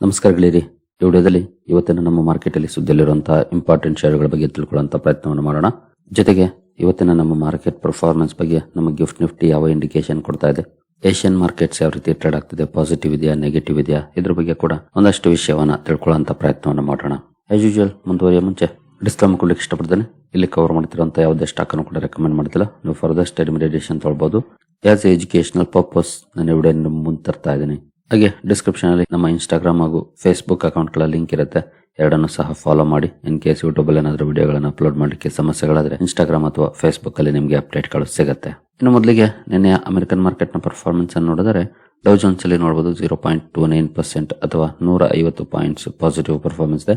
ನಮಸ್ಕಾರ ಗೆಳೆಯರಿ. ಈ ವಿಡಿಯೋದಲ್ಲಿ ಇವತ್ತಿನ ನಮ್ಮ ಮಾರ್ಕೆಟ್ ಅಲ್ಲಿ ಸುದ್ದಿಯಲ್ಲಿರುವಂತಹ ಇಂಪಾರ್ಟೆಂಟ್ ಶೇರುಗಳ ಬಗ್ಗೆ ತಿಳ್ಕೊಳ್ಳುವಂತ ಪ್ರಯತ್ನವನ್ನು ಮಾಡೋಣ. ಜೊತೆಗೆ ಇವತ್ತಿನ ನಮ್ಮ ಮಾರ್ಕೆಟ್ ಪರ್ಫಾರ್ಮೆನ್ಸ್ ಬಗ್ಗೆ ನಮ್ಮ ಗಿಫ್ಟ್ ನಿಫ್ಟಿ ಯಾವ ಇಂಡಿಕೇಶನ್ ಕೊಡ್ತಾ ಇದೆ, ಏಷ್ಯನ್ ಮಾರ್ಕೆಟ್ಸ್ ಯಾವ ರೀತಿ ಟ್ರೇಡ್ ಆಗ್ತಿದೆ, ಪಾಸಿಟಿವ್ ಇದೆಯಾ ನೆಗೆಟಿವ್ ಇದೆಯಾ, ಇದ್ರ ಬಗ್ಗೆ ಕೂಡ ಒಂದಷ್ಟು ವಿಷಯವನ್ನ ತಿಳ್ಕೊಳ್ಳುವಂತ ಪ್ರಯತ್ನವನ್ನು ಮಾಡೋಣ. ಆಸ್ ಯೂಶುವಲ್ ಮುಂದುವರಿಯ ಮುಂಚೆ ಡಿಸ್ಕ್ಲೇಮರ್ ಕೊಡ್ಲಿಕ್ಕೆ ಇಷ್ಟಪಡ್ತೇನೆ. ಇಲ್ಲಿ ಕವರ್ ಮಾಡ್ತಿರುವಂತಹ ಯಾವುದೇ ಸ್ಟಾಕ್ ಅನ್ನು ಕೂಡ ರೆಕಮೆಂಡ್ ಮಾಡ್ತಿಲ್ಲ. ನೀವು ಫರ್ದರ್ ಸ್ಟಡಿ ಮೆಡಿಟೇಷನ್ ತೊಗೊಳ್ಬಹುದು. ಆಸ್ ಎ ಎಜುಕೇಶನಲ್ ಪರ್ಪಸ್ ನಾನು ವಿಡಿಯೋ ನಿಮ್ಮ ಮುಂದೆ ತರ್ತಾ ಇದ್ದೀನಿ. ಹಾಗೆ ಡಿಸ್ಕ್ರಿಪ್ಷನ್ ಅಲ್ಲಿ ನಮ್ಮ ಇನ್ಸ್ಟಾಗ್ರಾಮ್ ಹಾಗೂ ಫೇಸ್ಬುಕ್ ಅಕೌಂಟ್ ಗಳ ಲಿಂಕ್ ಇರುತ್ತೆ. ಎರಡನ್ನು ಸಹ ಫಾಲೋ ಮಾಡಿ. ಇನ್ ಕೇಸ್ ಯೂಟ್ಯೂಬ್ ಅಲ್ಲಿ ಏನಾದರೂ ವಿಡಿಯೋಗಳನ್ನು ಅಪ್ಲೋಡ್ ಮಾಡಲಿಕ್ಕೆ ಸಮಸ್ಯೆಗಳಾದ್ರೆ ಇನ್ಸ್ಟಾಗ್ರಾಮ್ ಅಥವಾ ಫೇಸ್ಬುಕ್ ಅಲ್ಲಿ ನಿಮಗೆ ಅಪ್ಡೇಟ್ಗಳು ಸಿಗುತ್ತೆ. ಇನ್ನು ಮೊದಲಿಗೆ ನಿನ್ನೆ ಅಮೆರಿಕನ್ ಮಾರ್ಕೆಟ್ ನ ಪರ್ಫಾರ್ಮೆನ್ಸ್ ಅನ್ನು ನೋಡಿದರೆ ಡೌ ಜೋನ್ಸ್ ಅಲ್ಲಿ ನೋಡಬಹುದು 0.29% ಅಥವಾ 150 ಪಾಯಿಂಟ್ಸ್ ಪಾಸಿಟಿವ್ ಪರ್ಫಾರ್ಮೆನ್ಸ್ ಇದೆ.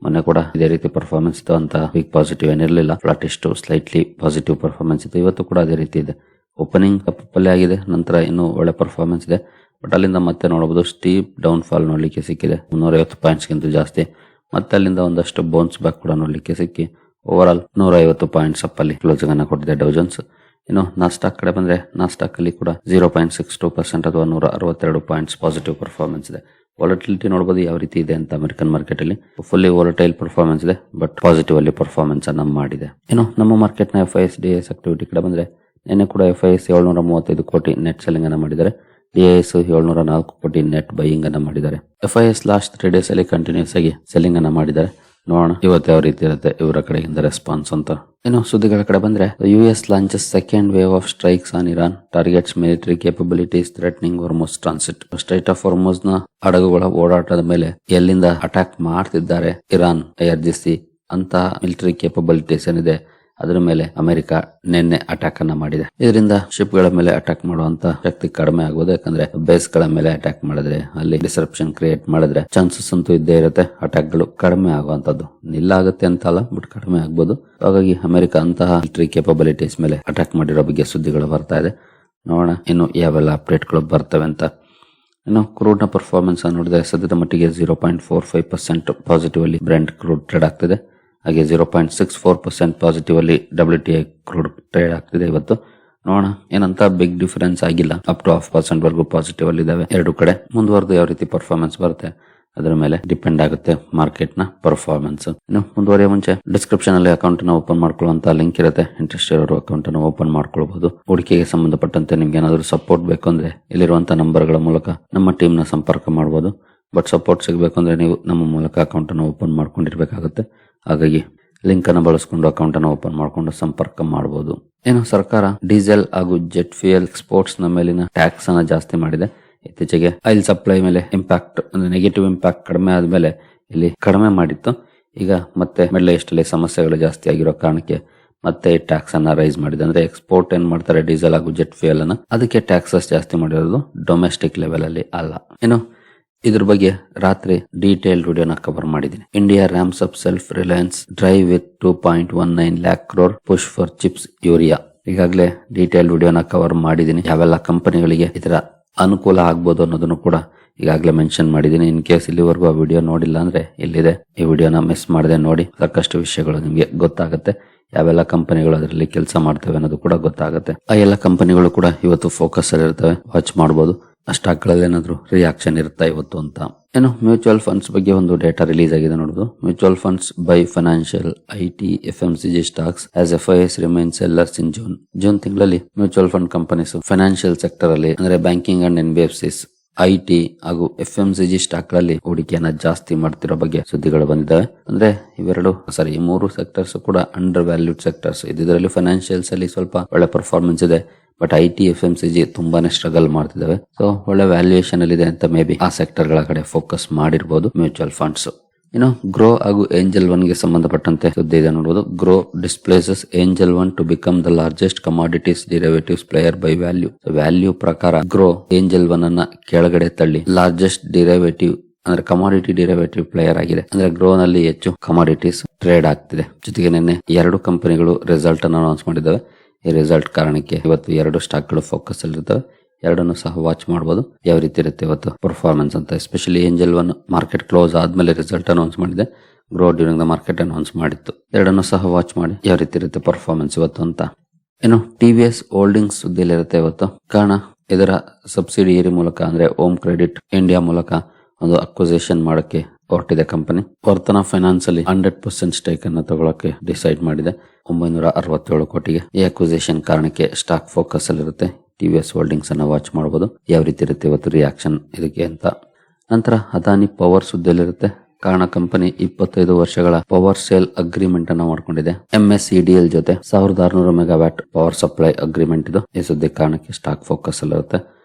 ಮೊನ್ನೆ ಕೂಡ ಇದೇ ರೀತಿ ಪರ್ಫಾರ್ಮೆನ್ಸ್ ಇತ್ತು ಅಂತ ಬಿಗ್ ಪಾಸಿಟಿವ್ ಏನಿರಲಿಲ್ಲ. ಫ್ಲಾಟಿಸ್ಟ್ ಸ್ಲೈಟ್ಲಿ ಪಾಸಿಟಿವ್ ಪರ್ಫಾರ್ಮೆನ್ಸ್ ಇತ್ತು. ಇವತ್ತು ಕೂಡ ಅದೇ ರೀತಿ ಇದೆ. ಓಪನಿಂಗ್ ಕಪ್ಪಲ್ಲೇ ಆಗಿದೆ, ನಂತರ ಇನ್ನೂ ಒಳ್ಳೆ ಪರ್ಫಾರ್ಮೆನ್ಸ್ ಇದೆ. ಬಟ್ ಅಲ್ಲಿಂದ ಮತ್ತೆ ನೋಡಬಹುದು ಸ್ಟೀಪ್ ಡೌನ್ ಫಾಲ್ ನೋಡ್ಲಿಕ್ಕೆ ಸಿಕ್ಕಿದೆ, 350 ಪಾಯಿಂಟ್ಸ್ ಗಿಂತ ಜಾಸ್ತಿ. ಮತ್ತೆ ಅಲ್ಲಿಂದ ಒಂದಷ್ಟು ಬೌನ್ಸ್ ಬ್ಯಾಕ್ ಕೂಡ ನೋಡ್ಲಿಕ್ಕೆ ಸಿಕ್ಕಿ ಓವರ್ ಆಲ್ 150 ಪಾಯಿಂಟ್ಸ್ ಅಪ್ ಅಲ್ಲಿ ಕ್ಲೋಸಿಂಗ್ ಅನ್ನ ಕೊಟ್ಟಿದೆ ಡೌ ಜೋನ್ಸ್. ಇನ್ನು ನಾಸ್ಟಾಕ್ ಕಡೆ ಬಂದ್ರೆ ನಾಸ್ಟಾಕ್ ಅಲ್ಲಿ ಕೂಡ 0.62% ಅಥವಾ 162 ಪಾಯಿಂಟ್ಸ್ ಪಾಸಿಟಿವ್ ಪರ್ಫಾರ್ಮೆನ್ಸ್ ಇದೆ. ವಾಲಟಿಲಿಟಿ ನೋಡಬಹುದು ಯಾವ ರೀತಿ ಇದೆ ಅಂತ. ಅಮೆರಿಕನ್ ಮಾರ್ಕೆಟ್ ಅಲ್ಲಿ ಫುಲ್ಲಿ ವಾಲಟೈಲ್ ಪರ್ಫಾರ್ಮೆನ್ಸ್ ಇದೆ, ಬಟ್ ಪಾಸಿಟಿವ್ ಅಲ್ಲಿ ಪರ್ಫಾರ್ಮೆನ್ಸ್ ಅನ್ನ ಮಾಡಿದೆ. ಇನ್ನು ನಮ್ಮ ಮಾರ್ಕೆಟ್ ನ FIS DIS ಆಕ್ಟಿವಿಟಿ ಕಡೆ ಬಂದ್ರೆ ನಿನ್ನೆ ಕೂಡ FIS 735 ಕೋಟಿ ನೆಟ್ ಸೆಲ್ಲಿಂಗ್ ಅನ್ನ ಮಾಡಿದ್ದಾರೆ. DIS 704 ಕೋಟಿ ನೆಟ್ ಬೈಯಿಂಗ್ ಅನ್ನ ಮಾಡಿದ್ದಾರೆ. FIS ಲಾಸ್ಟ್ 3 ಡೇಸ್ ಅಲ್ಲಿ ಕಂಟಿನ್ಯೂಸ್ ಆಗಿ ಸೆಲ್ಲಿಂಗ್ ಅನ್ನ ಮಾಡಿದ್ದಾರೆ. ನೋಡೋಣ ಇವತ್ತು ಯಾವ ರೀತಿ ಇರುತ್ತೆ ಇವರ ಕಡೆಯಿಂದ ರೆಸ್ಪಾನ್ಸ್ ಅಂತ. ಇನ್ನು ಸುದ್ದಿಗಳ ಕಡೆ ಬಂದ್ರೆ US launches second wave of strikes on Iran, targets military capabilities threatening Hormuz transit. Straight of Hormuz ನ ಹಡಗುಗಳ ಓಡಾಟದ ಮೇಲೆ ಎಲ್ಲಿಂದ ಅಟ್ಯಾಕ್ ಮಾಡ್ತಿದ್ದಾರೆ ಇರಾನ್ IRGC ಅಂತ ಮಿಲಿಟರಿ ಕೇಪಬಿಲಿಟೀಸ್ ಏನಿದೆ ಅದರ ಮೇಲೆ ಅಮೆರಿಕ ನಿನ್ನೆ ಅಟ್ಯಾಕ್ ಅನ್ನ ಮಾಡಿದೆ. ಇದರಿಂದ ಶಿಪ್ ಗಳ ಮೇಲೆ ಅಟ್ಯಾಕ್ ಮಾಡುವಂತ ಶಕ್ತಿ ಕಡಿಮೆ ಆಗಬಹುದು. ಯಾಕಂದ್ರೆ ಬೇಸ್ ಗಳ ಮೇಲೆ ಅಟ್ಯಾಕ್ ಮಾಡಿದ್ರೆ ಅಲ್ಲಿ ಡಿಸರಪ್ಷನ್ ಕ್ರಿಯೇಟ್ ಮಾಡಿದ್ರೆ ಚಾನ್ಸಸ್ ಅಂತೂ ಇದ್ದೇ ಇರುತ್ತೆ ಅಟ್ಯಾಕ್ ಗಳು ಕಡಿಮೆ ಆಗುವಂತದ್ದು. ನಿಲ್ಲಾಗುತ್ತೆ ಅಂತ ಅಲ್ಲ, ಬಟ್ ಕಡಿಮೆ ಆಗ್ಬೋದು. ಹಾಗಾಗಿ ಅಮೆರಿಕ ಅಂತಹ ಮಿಲಿಟರಿ ಕೇಪಬಿಲಿಟೀಸ್ ಮೇಲೆ ಅಟ್ಯಾಕ್ ಮಾಡಿರೋ ಬಗ್ಗೆ ಸುದ್ದಿಗಳು ಬರ್ತಾ ಇದೆ. ನೋಡೋಣ ಇನ್ನು ಯಾವೆಲ್ಲ ಅಪ್ಡೇಟ್ ಗಳು ಬರ್ತವೆ ಅಂತ. ಇನ್ನು ಕ್ರೂಡ್ ನ ಪರ್ಫಾರ್ಮೆನ್ಸ್ ನೋಡಿದ್ರೆ ಸದ್ಯದ ಮಟ್ಟಿಗೆ 0.45% ಪಾಸಿಟಿವ್ ಅಲ್ಲಿ ಬ್ರೆಂಟ್ ಕ್ರೂಡ್ ಟ್ರೇಡ್ ಆಗ್ತಿದೆ. ಹಾಗೆ 0.64% ಪಾಸಿಟಿವ್ ಅಲ್ಲಿ WTI ಕ್ರೂಡ್ ಟ್ರೇಡ್ ಆಗ್ತಿದೆ ಇವತ್ತು. ನೋಡೋಣ, ಏನಂತ ಬಿಗ್ ಡಿಫರೆನ್ಸ್ ಆಗಿಲ್ಲ. ಅಪ್ ಟು 0.5% ವರೆಗೂ ಪಾಸಿಟಿವ್ ಅಲ್ಲಿ ಇದಾವೆ ಎರಡು ಕಡೆ. ಮುಂದುವರೆದು ಯಾವ ರೀತಿ ಪರ್ಫಾರ್ಮೆನ್ಸ್ ಬರುತ್ತೆ ಅದರ ಮೇಲೆ ಡಿಪೆಂಡ್ ಆಗುತ್ತೆ ಮಾರ್ಕೆಟ್ ನ ಪರ್ಫಾರ್ಮೆನ್ಸ್. ಇನ್ನು ಮುಂದುವರಿಯ ಮುಂಚೆ ಡಿಸ್ಕ್ರಿಪ್ಷನ್ ಅಲ್ಲಿ ಅಕೌಂಟ್ ನ ಓಪನ್ ಮಾಡ್ಕೊಳ್ಳುವಂತ ಲಿಂಕ್ ಇರುತ್ತೆ. ಇಂಟ್ರೆಸ್ಟ್ ಇರೋರು ಅಕೌಂಟ್ ಅನ್ನು ಓಪನ್ ಮಾಡ್ಕೊಳ್ಬಹುದು. ಹೂಡಿಕೆಗೆ ಸಂಬಂಧಪಟ್ಟಂತೆ ನಿಮ್ಗೆ ಏನಾದರೂ ಸಪೋರ್ಟ್ ಬೇಕು ಅಂದ್ರೆ ಇಲ್ಲಿರುವಂತಹ ನಂಬರ್ ಗಳ ಮೂಲಕ ನಮ್ಮ ಟೀಮ್ ನ ಸಂಪರ್ಕ ಮಾಡಬಹುದು. ಬಟ್ ಸಪೋರ್ಟ್ ಸಿಗಬೇಕು ಅಂದ್ರೆ ನೀವು ನಮ್ಮ ಮೂಲಕ ಅಕೌಂಟ್ ಅನ್ನು ಓಪನ್ ಮಾಡ್ಕೊಂಡಿರ್ಬೇಕಾಗುತ್ತೆ. ಹಾಗಾಗಿ ಲಿಂಕ್ ಅನ್ನು ಬಳಸಿಕೊಂಡು ಅಕೌಂಟ್ ಅನ್ನು ಓಪನ್ ಮಾಡಿಕೊಂಡು ಸಂಪರ್ಕ ಮಾಡಬಹುದು. ಏನು ಸರ್ಕಾರ ಡೀಸೆಲ್ ಹಾಗೂ ಜೆಟ್ ಫ್ಯೂಯಲ್ ಎಕ್ಸ್ಪೋರ್ಟ್ಸ್ ನ ಮೇಲಿನ ಟ್ಯಾಕ್ಸ್ ಅನ್ನ ಜಾಸ್ತಿ ಮಾಡಿದೆ. ಇತ್ತೀಚೆಗೆ ಆಯಿಲ್ ಸಪ್ಲೈ ಮೇಲೆ ಇಂಪ್ಯಾಕ್ಟ್ ಅಂದ್ರೆ ನೆಗೆಟಿವ್ ಇಂಪ್ಯಾಕ್ಟ್ ಕಡಿಮೆ ಆದ್ಮೇಲೆ ಇಲ್ಲಿ ಕಡಿಮೆ ಮಾಡಿತ್ತು. ಈಗ ಮತ್ತೆ ಮಿಡ್ಲ್ ಈಸ್ಟ್ ಅಲ್ಲಿ ಸಮಸ್ಯೆಗಳು ಜಾಸ್ತಿ ಆಗಿರೋ ಕಾರಣಕ್ಕೆ ಮತ್ತೆ ಟ್ಯಾಕ್ಸ್ ಅನ್ನ ರೈಸ್ ಮಾಡಿದೆ. ಅಂದ್ರೆ ಎಕ್ಸ್ಪೋರ್ಟ್ ಏನ್ ಮಾಡ್ತಾರೆ ಡೀಸೆಲ್ ಹಾಗೂ ಜೆಟ್ ಫ್ಯೂಯಲ್ ಅನ್ನ, ಅದಕ್ಕೆ ಟ್ಯಾಕ್ಸಸ್ ಜಾಸ್ತಿ ಮಾಡಿರೋದು, ಡೊಮೆಸ್ಟಿಕ್ ಲೆವೆಲ್ ಅಲ್ಲಿ ಅಲ್ಲ. ಏನು ಇದ್ರ ಬಗ್ಗೆ ರಾತ್ರಿ ಡೀಟೇಲ್ ವಿಡಿಯೋನ ಕವರ್ ಮಾಡಿದ್ದೀನಿ. India rams up self Reliance drive with 2.19 lakh crore push for chips urea. ಈಗಾಗಲೇ ಡೀಟೇಲ್ ವಿಡಿಯೋನ ಕವರ್ ಮಾಡಿದ್ದೀನಿ. ಯಾವೆಲ್ಲ ಕಂಪನಿಗಳಿಗೆ ಇದರ ಅನುಕೂಲ ಆಗ್ಬೋದು ಅನ್ನೋದನ್ನು ಕೂಡ ಈಗಾಗಲೇ ಮೆನ್ಷನ್ ಮಾಡಿದ್ದೀನಿ. ಇನ್ ಕೇಸ್ ಇಲ್ಲಿವರೆಗೂ ಆ ವಿಡಿಯೋ ನೋಡಿಲ್ಲ ಅಂದ್ರೆ ಇಲ್ಲಿದೆ, ಈ ವಿಡಿಯೋನ ಮಿಸ್ ಮಾಡದೆ ನೋಡಿ. ಸಾಕಷ್ಟು ವಿಷಯಗಳು ನಿಮಗೆ ಗೊತ್ತಾಗುತ್ತೆ. ಯಾವೆಲ್ಲ ಕಂಪನಿಗಳು ಅದರಲ್ಲಿ ಕೆಲಸ ಮಾಡ್ತವೆ ಅನ್ನೋದು ಕೂಡ ಗೊತ್ತಾಗುತ್ತೆ. ಆ ಎಲ್ಲ ಕಂಪನಿಗಳು ಕೂಡ ಇವತ್ತು ಫೋಕಸ್ ಅಲ್ಲಿ ಇರ್ತವೆ, ವಾಚ್ ಮಾಡಬಹುದು. ಸ್ಟಾಕ್ ಗಳಲ್ಲಿ ಏನಾದ್ರು ರಿಯಾಕ್ಷನ್ ಇರುತ್ತಾ ಇವತ್ತು ಅಂತ. ಏನು ಮ್ಯೂಚುವಲ್ ಫಂಡ್ಸ್ ಬಗ್ಗೆ ಒಂದು ಡೇಟಾ ರಿಲೀಸ್ ಆಗಿದೆ ನೋಡುದು. Mutual funds buy financial IT FMCG stocks as FIS remain sellers in June ತಿಂಗಳಲ್ಲಿ mutual fund companies financial sector ಅಲ್ಲಿ ಅಂದ್ರೆ ಬ್ಯಾಂಕಿಂಗ್ ಅಂಡ್ NBFCs IT ಹಾಗೂ FMCG ಸ್ಟಾಕ್ ಗಳಲ್ಲಿ ಹೂಡಿಕೆಯನ್ನ ಜಾಸ್ತಿ ಮಾಡ್ತಿರೋ ಬಗ್ಗೆ ಸುದ್ದಿಗಳು ಬಂದಿದ್ದಾವೆ. ಅಂದ್ರೆ ಈ ಮೂರು ಸೆಕ್ಟರ್ಸ್ ಕೂಡ ಅಂಡರ್ ವ್ಯಾಲ್ಯೂಡ್ ಸೆಕ್ಟರ್ಸ್. ಇದರಲ್ಲಿ ಫೈನಾನ್ಷಿಯಲ್ಸ್ ಅಲ್ಲಿ ಸ್ವಲ್ಪ ಒಳ್ಳೆ ಪರ್ಫಾರ್ಮೆನ್ಸ್ ಇದೆ, ಬಟ್ IT FMCG ತುಂಬಾನೇ ಸ್ಟ್ರಗಲ್ ಮಾಡ್ತಿದ್ದಾವೆ. ಸೊ ಒಳ್ಳೆ ವ್ಯಾಲ್ಯೂಯೇಷನ್ ಅಲ್ಲಿ ಇದೆ ಅಂತ ಮೇ ಬಿ ಆ ಸೆಕ್ಟರ್ ಗಳ ಕಡೆ ಫೋಕಸ್ ಮಾಡಿರಬಹುದು ಮ್ಯೂಚುವಲ್ ಫಂಡ್ಸ್. ಇನ್ನು ಗ್ರೋ ಹಾಗೂ ಏಂಜಲ್ 1 ಗೆ ಸಂಬಂಧಪಟ್ಟಂತೆ ಸುದ್ದಿ ಇದೆ ನೋಡಬಹುದು. Groww displaces Angel 1 to become the largest commodities derivatives player by value. Value ಪ್ರಕಾರ ಗ್ರೋ ಏಂಜಲ್ 1 ಅನ್ನ ಕೆಳಗಡೆ ತಳ್ಳಿ ಲಾರ್ಜೆಸ್ಟ್ ಡಿರೈವೇಟಿವ್ ಅಂದ್ರೆ ಕಮಾಡಿಟಿ ಡಿರೈವೇಟಿವ್ ಪ್ಲೇಯರ್ ಆಗಿದೆ. ಅಂದ್ರೆ ಗ್ರೋ ನಲ್ಲಿ ಹೆಚ್ಚು ಕಮಾಡಿಟೀಸ್ ಟ್ರೇಡ್ ಆಗ್ತಿದೆ. ಜೊತೆಗೆ ನಿನ್ನೆ 2 ಕಂಪನಿಗಳು ರಿಸಲ್ಟ್ ಅನ್ನು ಅನೌನ್ಸ್ ಮಾಡಿದ್ದಾವೆ. ಈ ರಿಸಲ್ಟ್ ಕಾರಣಕ್ಕೆ ಇವತ್ತು 2 ಸ್ಟಾಕ್ ಗಳು ಫೋಕಸ್ ಅಲ್ಲಿ ಇರ್ತವೆ. ಎರಡನ್ನು ಸಹ ವಾಚ್ ಮಾಡಬಹುದು ಯಾವ ರೀತಿ ಇರುತ್ತೆ ಇವತ್ತು ಪರ್ಫಾರ್ಮೆನ್ಸ್ ಅಂತ. ಎಸ್ಪೆಷಲಿ ಏಂಜಲ್ 1 ಮಾರ್ಕೆಟ್ ಕ್ಲೋಸ್ ಆದ್ಮೇಲೆ ರಿಸಲ್ಟ್ ಅನೌನ್ಸ್ ಮಾಡಿದೆ. Grow during the market announce ಮಾಡಿತ್ತು. ಎರಡನ್ನು ಸಹ ವಾಚ್ ಮಾಡಿ ಯಾವ ರೀತಿ ಇರುತ್ತೆ ಪರ್ಫಾರ್ಮೆನ್ಸ್ ಇವತ್ತು ಅಂತ. ಇನ್ನು TVS ಹೋಲ್ಡಿಂಗ್ಸ್ ಸುದ್ದಿಯಲ್ಲಿ ಇರುತ್ತೆ ಇವತ್ತು. ಕಾರಣ ಇದರ ಸಬ್ಸಿಡಿಯರಿ ಮೂಲಕ ಅಂದ್ರೆ ಹೋಮ್ ಕ್ರೆಡಿಟ್ ಇಂಡಿಯಾ ಮೂಲಕ ಒಂದು ಅಕ್ವಿಸಿಷನ್ ಮಾಡಕ್ಕೆ ಹೊರಟಿದೆ ಕಂಪನಿ. ವರ್ತನ ಫೈನಾನ್ಸ್ ಅಲ್ಲಿ 100% ಸ್ಟೇಕ್ ಅನ್ನು ತಗೊಳಕ್ಕೆ ಡಿಸೈಡ್ ಮಾಡಿದೆ 967 ಕೋಟಿಗೆ. ಈ ಅಕ್ವಿಸಿಷನ್ ಕಾರಣಕ್ಕೆ ಸ್ಟಾಕ್ ಫೋಕಸ್ ಅಲ್ಲಿ ಇರುತ್ತೆ. TVS ಹೋಲ್ಡಿಂಗ್ಸ್ ಅನ್ನ ವಾಚ್ ಮಾಡಬಹುದು ಯಾವ ರೀತಿ ಇರುತ್ತೆ ಇವತ್ತು ರಿಯಾಕ್ಷನ್ ಇದಕ್ಕೆ ಅಂತ. ನಂತರ ಅದಾನಿ ಪವರ್ ಸುದ್ದಿಯಲ್ಲಿರುತ್ತೆ. ಕಾರಣ ಕಂಪನಿ 25 ವರ್ಷಗಳ ಪವರ್ ಸೇಲ್ ಅಗ್ರಿಮೆಂಟ್ ಅನ್ನ ಮಾಡ್ಕೊಂಡಿದೆ MSEDL ಜೊತೆ. 1600 ಮೆಗಾವ್ಯಾಟ್ ಪವರ್ ಸಪ್ಲೈ ಅಗ್ರಿಮೆಂಟ್ ಇದು. ಈ ಸುದ್ದಿ ಕಾರಣಕ್ಕೆ ಸ್ಟಾಕ್ ಫೋಕಸ್ ಅಲ್ಲಿರುತ್ತೆ.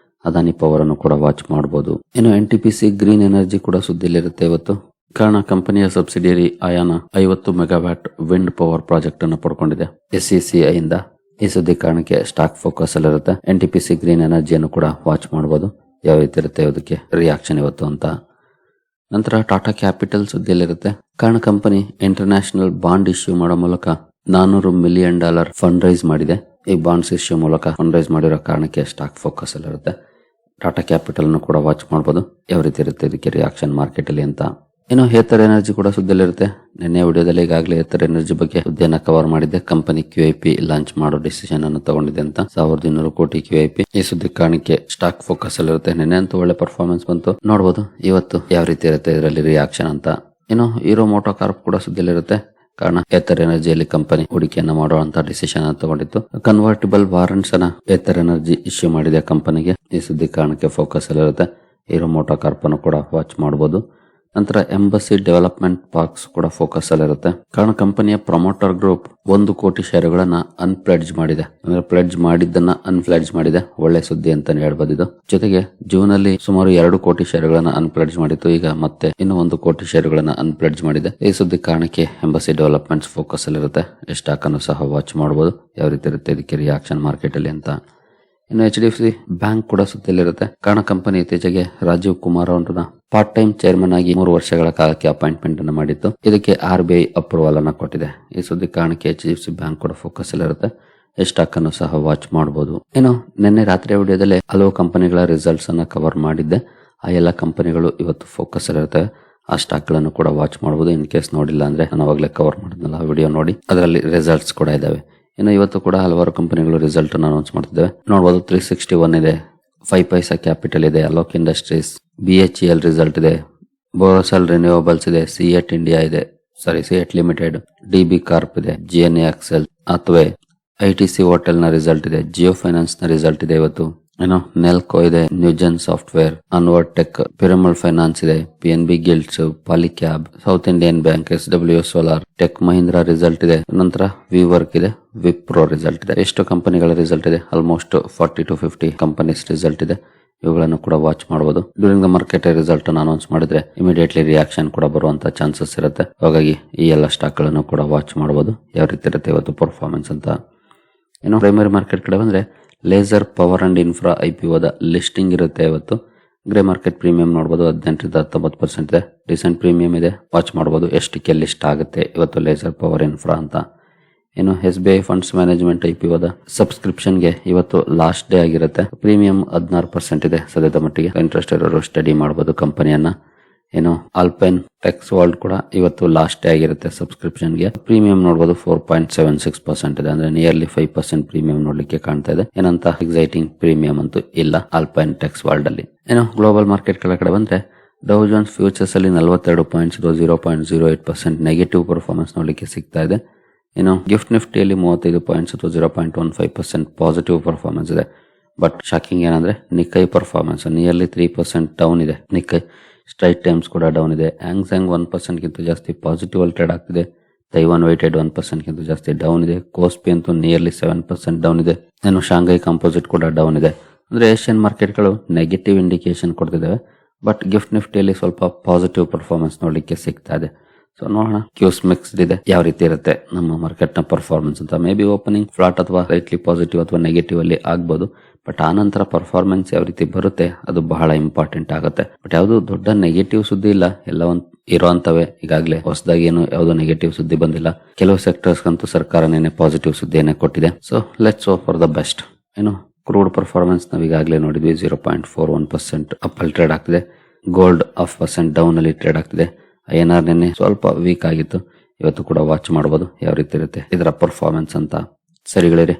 ಅದಾನಿ ಪವರ್ ಅನ್ನು ಕೂಡ ವಾಚ್ ಮಾಡಬಹುದು. ಇನ್ನು NTPC ಗ್ರೀನ್ ಎನರ್ಜಿ ಕೂಡ ಸುದ್ದಿಯಲ್ಲಿರುತ್ತೆ ಇವತ್ತು. ಕಾರಣ ಕಂಪನಿಯ subsidiary Ayana 50 megawatt wind power project ಅನ್ನು ಪಡ್ಕೊಂಡಿದೆ SECI ಇಂದ. ಈ ಸುದ್ದಿ ಕಾರಣಕ್ಕೆ ಸ್ಟಾಕ್ ಫೋಕಸ್ ಅಲ್ಲಿರುತ್ತೆ. NTPC ಗ್ರೀನ್ ಎನರ್ಜಿಯನ್ನು ಕೂಡ ವಾಚ್ ಮಾಡಬಹುದು ಯಾವ ರೀತಿ ಇರುತ್ತೆ ಅದಕ್ಕೆ ರಿಯಾಕ್ಷನ್ ಇವತ್ತು ಅಂತ. ನಂತರ ಟಾಟಾ ಕ್ಯಾಪಿಟಲ್ ಸುದ್ದಿಯಲ್ಲಿರುತ್ತೆ. ಕಾರಣ ಕಂಪನಿ ಇಂಟರ್ನ್ಯಾಷನಲ್ ಬಾಂಡ್ ಇಶ್ಯೂ ಮಾಡೋ ಮೂಲಕ $400 ಮಿಲಿಯನ್ ಫಂಡ್ ರೈಸ್ ಮಾಡಿದೆ. ಈ ಬಾಂಡ್ಸ್ ಇಶ್ಯೂ ಮೂಲಕ ಫಂಡ್ ರೈಸ್ ಮಾಡಿರೋ ಕಾರಣಕ್ಕೆ ಸ್ಟಾಕ್ ಫೋಕಸ್ ಅಲ್ಲಿರುತ್ತೆ. ಟಾಟಾ ಕ್ಯಾಪಿಟಲ್ ಅನ್ನು ಕೂಡ ವಾಚ್ ಮಾಡಬಹುದು ಯಾವ ರೀತಿ ಇರುತ್ತೆ ಇದಕ್ಕೆ ರಿಯಾಕ್ಷನ್ ಮಾರ್ಕೆಟ್ ಅಲ್ಲಿ ಅಂತ. ಇನ್ನು ಹೇತರ್ ಎನರ್ಜಿ ಕೂಡ ಸುದ್ದಿಯಲ್ಲಿರುತ್ತೆ. ನಿನ್ನೆ ವಿಡಿಯೋದಲ್ಲಿ ಈಗಾಗಲೇ ಹೇತರ್ ಎನರ್ಜಿ ಬಗ್ಗೆ ಸುದ್ದಿಯನ್ನ ಕವರ್ ಮಾಡಿದ್ದೆ. ಕಂಪನಿ QIP ಲಾಂಚ್ ಮಾಡೋ ಡಿಸಿಷನ್ ಅನ್ನು ತಗೊಂಡಿದೆ ಅಂತ. 1200 ಕೋಟಿ QIP. ಈ ಸುದ್ದಿ ಕಾರಣಕ್ಕೆ ಸ್ಟಾಕ್ ಫೋಕಸ್ ಅಲ್ಲಿರುತ್ತೆ. ನಿನ್ನೆ ಅಂತೂ ಒಳ್ಳೆ ಪರ್ಫಾರ್ಮೆನ್ಸ್ ಬಂತು. ನೋಡಬಹುದು ಇವತ್ತು ಯಾವ ರೀತಿ ಇರುತ್ತೆ ಇದರಲ್ಲಿ ರಿಯಾಕ್ಷನ್ ಅಂತ. ಇನ್ನು ಹೀರೋ ಮೋಟೋ ಕಾರ್ಪ್ ಕೂಡ ಸುದ್ದಿಯಲ್ಲಿರುತ್ತೆ. ಕಾರಣ ಹೇತರ್ ಎನರ್ಜಿಯಲ್ಲಿ ಕಂಪನಿ ಹೂಡಿಕೆಯನ್ನ ಮಾಡುವಂತ ಡಿಸಿಷನ್ ಅನ್ನು ತಗೊಂಡಿತ್ತು. ಕನ್ವರ್ಟಿಬಲ್ ವಾರಂಟ್ಸ್ ಅನ್ನ ಹೇತರ್ ಎನರ್ಜಿ ಇಶ್ಯೂ ಮಾಡಿದೆ ಕಂಪನಿಗೆ. ಈ ಸುದ್ದಿ ಕಾರಣಕ್ಕೆ ಫೋಕಸ್ ಅಲ್ಲಿರುತ್ತೆ. ಹೀರೋ ಮೋಟೋ ಕಾರ್ಪ್ ಅನ್ನು ಕೂಡ ವಾಚ್ ಮಾಡಬಹುದು. ನಂತರ ಎಂಬಸಿ ಡೆವಲಪ್ಮೆಂಟ್ ಪಾರ್ಕ್ಸ್ ಕೂಡ ಫೋಕಸ್ ಅಲ್ಲಿರುತ್ತೆ. ಕಾರಣ ಕಂಪನಿಯ ಪ್ರಮೋಟರ್ ಗ್ರೂಪ್ 1 ಕೋಟಿ ಷೇರುಗಳನ್ನ ಅನ್ಪ್ಲೆಡ್ಜ್ ಮಾಡಿದೆ. ಅಂದ್ರೆ ಪ್ಲೆಡ್ಜ್ ಮಾಡಿದ್ದನ್ನ ಅನ್ಪ್ಲೆಡ್ಜ್ ಮಾಡಿದೆ. ಒಳ್ಳೆ ಸುದ್ದಿ ಅಂತಾನೆ ಹೇಳ್ಬೋದು ಇದು. ಜೊತೆಗೆ ಜೂನ್ ಅಲ್ಲಿ ಸುಮಾರು 2 ಕೋಟಿ ಷೇರುಗಳನ್ನ ಅನ್ಪ್ಲೆಡ್ಜ್ ಮಾಡಿತ್ತು. ಈಗ ಮತ್ತೆ ಇನ್ನು 1 ಕೋಟಿ ಷೇರುಗಳನ್ನ ಅನ್ಪ್ಲೆಡ್ಜ್ ಮಾಡಿದೆ. ಈ ಸುದ್ದಿ ಕಾರಣಕ್ಕೆ ಎಂಬಸಿ ಡೆವಲಪ್ಮೆಂಟ್ಸ್ ಫೋಕಸ್ ಅಲ್ಲಿರುತ್ತೆ. ಸ್ಟಾಕ್ ಅನ್ನು ಸಹ ವಾಚ್ ಮಾಡಬಹುದು ಯಾವ ರೀತಿ ಇರುತ್ತೆ ಇದಕ್ಕೆ ರಿಯಾಕ್ಷನ್ ಮಾರ್ಕೆಟ್ ಅಲ್ಲಿ ಅಂತ. ಇನ್ನು HDFC ಬ್ಯಾಂಕ್ ಕೂಡ ಸುದ್ದಿಯಲ್ಲಿರುತ್ತೆ. ಕಾರಣ ಕಂಪನಿ ಇತ್ತೀಚೆಗೆ ರಾಜೀವ್ ಕುಮಾರ್ ಅವರನ್ನ ಪಾರ್ಟ್ ಟೈಮ್ ಚೇರ್ಮನ್ ಆಗಿ 3 ವರ್ಷಗಳ ಕಾಲಕ್ಕೆ ಅಪಾಯಿಂಟ್ಮೆಂಟ್ ಅನ್ನು ಮಾಡಿತ್ತು. ಇದಕ್ಕೆ RBI ಅಪ್ರೂವಲ್ ಅನ್ನ ಕೊಟ್ಟಿದೆ. ಈ ಸುದ್ದಿ ಕಾರಣಕ್ಕೆ HDFC ಬ್ಯಾಂಕ್ ಕೂಡ ಫೋಕಸ್ ಅಲ್ಲಿರುತ್ತೆ. ಸ್ಟಾಕ್ ಅನ್ನು ಸಹ ವಾಚ್ ಮಾಡಬಹುದು. ಇನ್ನು ನಿನ್ನೆ ರಾತ್ರಿ ವಿಡಿಯೋದಲ್ಲಿ ಹಲವು ಕಂಪನಿಗಳ ರಿಸಲ್ಟ್ಸ್ ಅನ್ನ ಕವರ್ ಮಾಡಿದ್ದೆ. ಆ ಎಲ್ಲ ಕಂಪನಿಗಳು ಇವತ್ತು ಫೋಕಸ್ ಅಲ್ಲಿರುತ್ತೆ. ಆ ಸ್ಟಾಕ್ ಗಳನ್ನು ಕೂಡ ವಾಚ್ ಮಾಡಬಹುದು. ಇನ್ ಕೇಸ್ ನೋಡಿಲ್ಲ ಅಂದ್ರೆ ನಾನು ಅವಾಗಲೇ ಕವರ್ ಮಾಡಿದ್ನಲ್ಲ ವಿಡಿಯೋ ನೋಡಿ, ಅದರಲ್ಲಿ ರಿಸಲ್ಟ್ಸ್ ಕೂಡ ಇದಾವೆ. ಇನ್ನು ಇವತ್ತು ಕೂಡ ಹಲವಾರು ಕಂಪನಿಗಳು ರಿಸಲ್ಟ್ ಅನ್ನು ಅನೌನ್ಸ್ ಮಾಡ್ತಿದ್ದೇವೆ. ನೋಡಬಹುದು 361 ಇದೆ, 5 ಪೈಸಾ ಕ್ಯಾಪಿಟಲ್ ಇದೆ, ಅಲೋಕ್ ಇಂಡಸ್ಟ್ರೀಸ್, BHEL ರಿಸಲ್ಟ್ ಇದೆ, ಬೋರೋಸೆಲ್ ರಿನ್ಯೂವಬಲ್ಸ್ ಇದೆ, ಸಿಎಟ್ ಇಂಡಿಯಾ ಇದೆ, ಸಿಎಟ್ ಲಿಮಿಟೆಡ್, DB ಕಾರ್ಪ್ ಇದೆ, GNA Axel, ಅಥವಾ ITC ಹೋಟೆಲ್ ನ ರಿಸಲ್ಟ್ ಇದೆ, ಜಿಯೋ ಫೈನಾನ್ಸ್ ನ ರಿಸಲ್ಟ್ ಇದೆ ಇವತ್ತು. ಏನೋ ನೆಲ್ಕೋ ಇದೆ, Newgen software, Onward Tech, Piramal finance ಇದೆ, PNB gilts, Polycab, South Indian Bank, SW solar, tech Mahindra result ಇದೆ. ನಂತರ ವಿವರ್ಕ್ ಇದೆ, ವಿಪ್ರೋ ರಿಸಲ್ಟ್ ಇದೆ. ಎಷ್ಟು ಕಂಪನಿಗಳ ರಿಸಲ್ಟ್ ಇದೆ? ಆಲ್ಮೋಸ್ಟ್ 40 to 50 ಕಂಪನೀಸ್ ರಿಸಲ್ಟ್ ಇದೆ. ಇವುಗಳನ್ನು ಕೂಡ ವಾಚ್ ಮಾಡಬಹುದು. ಡ್ಯೂರಿಂಗ್ ದ ಮಾರ್ಕೆಟ್ ರಿಸಲ್ಟ್ ಅನ್ನು ಅನೌನ್ಸ್ ಮಾಡಿದ್ರೆ ಇಮಿಡಿಯೇಟ್ಲಿ ರಿಯಾಕ್ಷನ್ ಕೂಡ ಬರುವಂತ ಚಾನ್ಸಸ್ ಇರುತ್ತೆ. ಹಾಗಾಗಿ ಈ ಎಲ್ಲ ಸ್ಟಾಕ್ ಗಳನ್ನು ಕೂಡ ವಾಚ್ ಮಾಡಬಹುದು ಯಾವ ರೀತಿ ಇರುತ್ತೆ ಇವತ್ತು ಪರ್ಫಾರ್ಮೆನ್ಸ್ ಅಂತ. ಇನ್ನು ಪ್ರೈಮರಿ ಮಾರ್ಕೆಟ್ ಕಡೆ ಬಂದ್ರೆ ಲೇಸರ್ ಪವರ್ ಅಂಡ್ ಇನ್ಫ್ರಾ IPOದ ಲಿಸ್ಟಿಂಗ್ ಇರುತ್ತೆ ಇವತ್ತು. ಗ್ರೇ ಮಾರ್ಕೆಟ್ ಪ್ರೀಮಿಯಂ ನೋಡಬಹುದು 18-19% ಇದೆ. ಡಿಸೆಂಟ್ ಪ್ರೀಮಿಯಂ ಇದೆ, ವಾಚ್ ಮಾಡಬಹುದು ಎಷ್ಟಕ್ಕೆ ಲಿಸ್ಟ್ ಆಗುತ್ತೆ ಇವತ್ತು ಲೇಸರ್ ಪವರ್ ಇನ್ಫ್ರಾ ಅಂತ. ಇನ್ನು SBI ಫಂಡ್ಸ್ ಮ್ಯಾನೇಜ್ಮೆಂಟ್ IPOದ ಸಬ್ಸ್ಕ್ರಿಪ್ಷನ್ ಗೆ ಇವತ್ತು ಲಾಸ್ಟ್ ಡೇ ಆಗಿರುತ್ತೆ. ಪ್ರೀಮಿಯಂ 16% ಇದೆ ಸದ್ಯದ ಮಟ್ಟಿಗೆ. ಇಂಟ್ರೆಸ್ಟ್ ಇರೋರು ಸ್ಟಡಿ ಮಾಡಬಹುದು ಕಂಪನಿಯನ್ನ. ಏನು ಆಲ್ಪೈನ್ ಟೆಕ್ಸ್ ವರ್ಲ್ಡ್ ಕೂಡ ಇವತ್ತು ಲಾಸ್ಟ್ ಡೇ ಆಗಿರುತ್ತೆ ಸಬ್ಸ್ಕ್ರಿಪ್ಷನ್ ಗೆ. ಪ್ರೀಮಿಯಂ ನೋಡಬಹುದು 4.76% ಇದೆ. ಅಂದ್ರೆ ನಿಯರ್ಲಿ 5% ಪ್ರೀಮಿಯಂ ನೋಡ್ಲಿಕ್ಕೆ ಕಾಣ್ತಾ ಇದೆ. ಏನಂತ ಎಕ್ಸೈಟಿಂಗ್ ಪ್ರೀಮಿಯಂ ಅಂತೂ ಇಲ್ಲ ಆಲ್ಪೈನ್ ಟೆಕ್ಸ್ ವರ್ಲ್ಡ್ ಅಲ್ಲಿ. ಏನು ಗ್ಲೋಬಲ್ ಮಾರ್ಕೆಟ್ ಕಡೆ ಬಂದ್ರೆ ಡೌ ಜೋನ್ಸ್ ಫ್ಯೂಚರ್ಸ್ ಅಲ್ಲಿ 42 ಪಾಯಿಂಟ್ಸ್ 0.08% ನೆಗೆಟಿವ್ ಪರ್ಫಾರ್ಮೆನ್ಸ್ ನೋಡ್ಲಿಕ್ಕೆ ಸಿಗ್ತಾ ಇದೆ. ಇನ್ನು ಗಿಫ್ಟ್ ನಿಫ್ಟಿಯಲ್ಲಿ 35 ಪಾಯಿಂಟ್ಸ್ 0.15% ಪಾಸಿಟಿವ್ ಪರ್ಫಾರ್ಮೆನ್ಸ್ ಇದೆ. ಬಟ್ ಶಾಕಿಂಗ್ ಏನಂದ್ರೆ ನಿಕ್ಕೈ ಪರ್ಫಾರ್ಮೆನ್ಸ್ ನಿಯರ್ಲಿ 3% ಡೌನ್ ಇದೆ. ನಿಕ್ಕೈ ಸ್ಟ್ರೈಟ್ ಟೈಮ್ಸ್ ಕೂಡ ಡೌನ್ ಇದೆ. ಹ್ಯಾಂಗ್ಸೆಂಗ್ 1% ಗಿಂತ ಜಾಸ್ತಿ ಪಾಸಿಟಿವ್ ಅಲ್ಲಿ ಟ್ರೇಡ್ ಆಗ್ತಿದೆ. ತೈವಾನ್ ವೆಯ್ಟೆಡ್ 1% ಗಿಂತ ಜಾಸ್ತಿ ಡೌನ್ ಇದೆ. ಕೋಸ್ಪಿ ಅಂತೂ ನಿಯರ್ಲಿ 7% ಡೌನ್ ಇದೆ. ಇನ್ನು ಶಾಂಘೈ ಕಂಪೋಸಿಟ್ ಕೂಡ ಡೌನ್ ಇದೆ. ಅಂದ್ರೆ ಏಷ್ಯನ್ ಮಾರ್ಕೆಟ್ಗಳು ನೆಗೆಟಿವ್ ಇಂಡಿಕೇಶನ್ ಕೊಡ್ತಿದ್ದಾವೆ. ಬಟ್ ಗಿಫ್ಟ್ ನಿಫ್ಟಿಯಲ್ಲಿ ಸ್ವಲ್ಪ ಪಾಸಿಟಿವ್ ಪರ್ಫಾರ್ಮೆನ್ಸ್ ನೋಡ್ಲಿಕ್ಕೆ ಸಿಗ್ತಾ ಇದೆ. ಸೊ ನೋಡೋಣ ಕ್ಯೂಸ್ ಮಿಕ್ಸ್ಡ್ ಇದೆ ಯಾವ ರೀತಿ ಇರುತ್ತೆ ನಮ್ಮ ಮಾರ್ಕೆಟ್ ನ ಪರ್ಫಾರ್ಮೆನ್ಸ್ ಅಂತ. ಮೇ ಬಿ ಓಪನಿಂಗ್ ಫ್ಲಾಟ್ ಅಥವಾ ರೈಟ್ಲಿ ಪಾಸಿಟಿವ್ ಅಥವಾ ನೆಗೆಟಿವ್ ಅಲ್ಲಿ ಆಗ್ಬಹುದು. ಬಟ್ ಆ ನಂತರ ಪರ್ಫಾರ್ಮೆನ್ಸ್ ಯಾವ ರೀತಿ ಬರುತ್ತೆ ಅದು ಬಹಳ ಇಂಪಾರ್ಟೆಂಟ್ ಆಗುತ್ತೆ. ಬಟ್ ಯಾವುದು ದೊಡ್ಡ ನೆಗೆಟಿವ್ ಸುದ್ದಿ ಇಲ್ಲ, ಎಲ್ಲ ಇರುವಂತವೇ. ಈಗಾಗಲೇ ಹೊಸದಾಗಿ ಏನು ಯಾವುದು ನೆಗೆಟಿವ್ ಸುದ್ದಿ ಬಂದಿಲ್ಲ. ಕೆಲವು ಸೆಕ್ಟರ್ಸ್ ಅಂತೂ ಸರ್ಕಾರನೇ ಪಾಸಿಟಿವ್ ಸುದ್ದಿಯನ್ನೇ ಕೊಟ್ಟಿದೆ. So let's hope for the best. ಏನು ಕ್ರೂಡ್ ಪರ್ಫಾರ್ಮೆನ್ಸ್ ನಾವು ಈಗಾಗಲೇ ನೋಡಿದ್ವಿ 0.41% ಅಪ್ ಅಲ್ಲಿ ಟ್ರೇಡ್ ಆಗ್ತಿದೆ. ಗೋಲ್ಡ್ 1% ಡೌನ್ ಅಲ್ಲಿ ಟ್ರೇಡ್ ಆಗ್ತಿದೆ. INR ನಿನ್ನೆ ಸ್ವಲ್ಪ ವೀಕ್ ಆಗಿತ್ತು. ಇವತ್ತು ಕೂಡ ವಾಚ್ ಮಾಡಬಹುದು ಯಾವ ರೀತಿ ಇರುತ್ತೆ ಇದರ ಪರ್ಫಾರ್ಮೆನ್ಸ್ ಅಂತ. ಸರಿಗಳಿರಿ,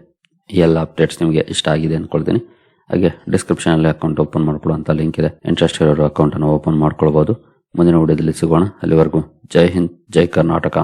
ಈ ಎಲ್ಲ ಅಪ್ಡೇಟ್ಸ್ ನಿಮಗೆ ಇಷ್ಟ ಆಗಿದೆ ಅನ್ಕೊಳ್ತೀನಿ. ಹಾಗೆ ಡಿಸ್ಕ್ರಿಪ್ಷನ್ ಅಲ್ಲಿ ಅಕೌಂಟ್ ಓಪನ್ ಮಾಡ್ಕೊಳ್ಳುವಂತ ಲಿಂಕ್ ಇದೆ. ಇಂಟ್ರೆಸ್ಟ್ ಇರೋರು ಅಕೌಂಟ್ ಅನ್ನು ಓಪನ್ ಮಾಡ್ಕೊಳ್ಬಹುದು. ಮುಂದಿನ ವಿಡಿಯೋದಲ್ಲಿ ಸಿಗೋಣ. ಅಲ್ಲಿವರೆಗೂ ಜೈ ಹಿಂದ್, ಜೈ ಕರ್ನಾಟಕ.